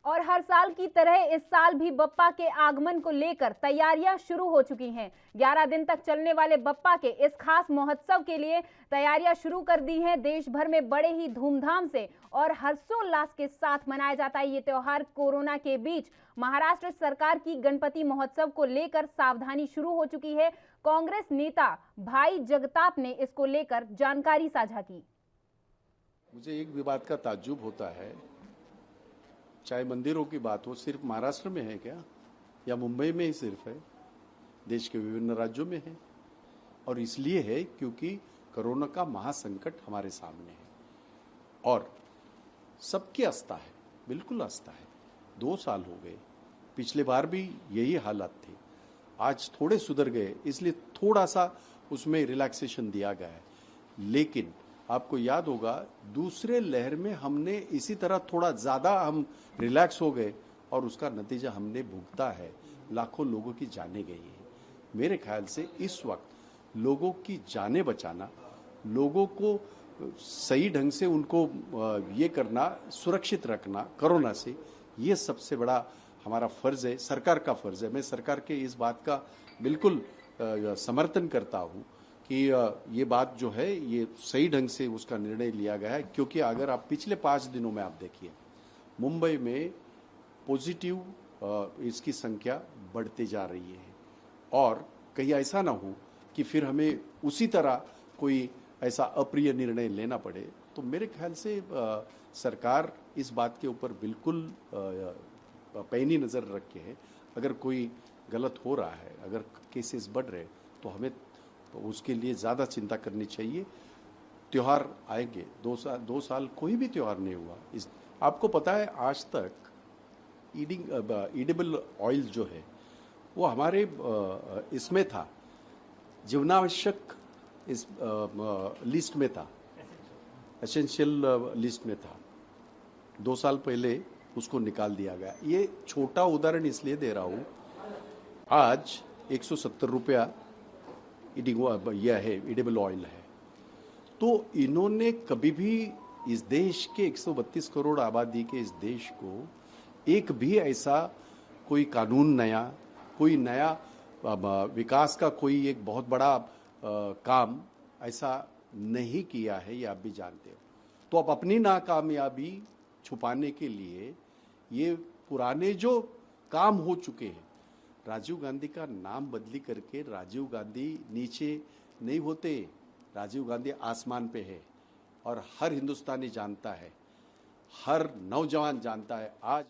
और हर साल की तरह इस साल भी बप्पा के आगमन को लेकर तैयारियां शुरू हो चुकी हैं। 11 दिन तक चलने वाले बप्पा के इस खास महोत्सव के लिए तैयारियां शुरू कर दी हैं। देश भर में बड़े ही धूमधाम से और हर्षोल्लास के साथ मनाया जाता है ये त्योहार। कोरोना के बीच महाराष्ट्र सरकार की गणपति महोत्सव को लेकर सावधानी शुरू हो चुकी है। कांग्रेस नेता भाई जगताप ने इसको लेकर जानकारी साझा की। मुझे एक भी बात का ताज्जुब होता है, चाहे मंदिरों की बात हो, सिर्फ महाराष्ट्र में है क्या या मुंबई में ही सिर्फ है? देश के विभिन्न राज्यों में है। और इसलिए है क्योंकि कोरोना का महासंकट हमारे सामने है और सबकी आस्था है, बिल्कुल आस्था है। 2 साल हो गए, पिछले बार भी यही हालत थी। आज थोड़े सुधर गए, इसलिए थोड़ा सा उसमें रिलैक्सेशन दिया गया है। लेकिन आपको याद होगा दूसरे लहर में हमने इसी तरह थोड़ा ज्यादा हम रिलैक्स हो गए और उसका नतीजा हमने भुगता है। लाखों लोगों की जानें गई है। मेरे ख्याल से इस वक्त लोगों की जानें बचाना, लोगों को सही ढंग से उनको ये करना, सुरक्षित रखना कोरोना से, ये सबसे बड़ा हमारा फर्ज है, सरकार का फर्ज है। मैं सरकार के इस बात का बिल्कुल समर्थन करता हूँ कि ये बात जो है ये सही ढंग से उसका निर्णय लिया गया है। क्योंकि अगर आप पिछले 5 दिनों में आप देखिए, मुंबई में पॉजिटिव इसकी संख्या बढ़ती जा रही है और कहीं ऐसा ना हो कि फिर हमें उसी तरह कोई ऐसा अप्रिय निर्णय लेना पड़े। तो मेरे ख्याल से सरकार इस बात के ऊपर बिल्कुल पैनी नज़र रख के है। अगर कोई गलत हो रहा है, अगर केसेस बढ़ रहे तो हमें तो उसके लिए ज़्यादा चिंता करनी चाहिए। त्योहार आएंगे, 2 साल कोई भी त्योहार नहीं हुआ। इस आपको पता है आज तक ईडेबल ऑयल जो है वो हमारे इसमें था, जीवनावश्यक इस लिस्ट में था, एसेंशियल लिस्ट में था। 2 साल पहले उसको निकाल दिया गया। ये छोटा उदाहरण इसलिए दे रहा हूँ, आज 170 रुपया यह है ईडेबल ऑयल है। तो इन्होंने कभी भी इस देश के 132 करोड़ आबादी के इस देश को एक भी ऐसा कोई कानून नया, कोई नया विकास का कोई एक बहुत बड़ा काम ऐसा नहीं किया है, ये आप भी जानते हो। तो आप अपनी नाकामयाबी छुपाने के लिए ये पुराने जो काम हो चुके हैं, राजीव गांधी का नाम बदली करके राजीव गांधी नीचे नहीं होते, राजीव गांधी आसमान पे है और हर हिंदुस्तानी जानता है, हर नौजवान जानता है। आज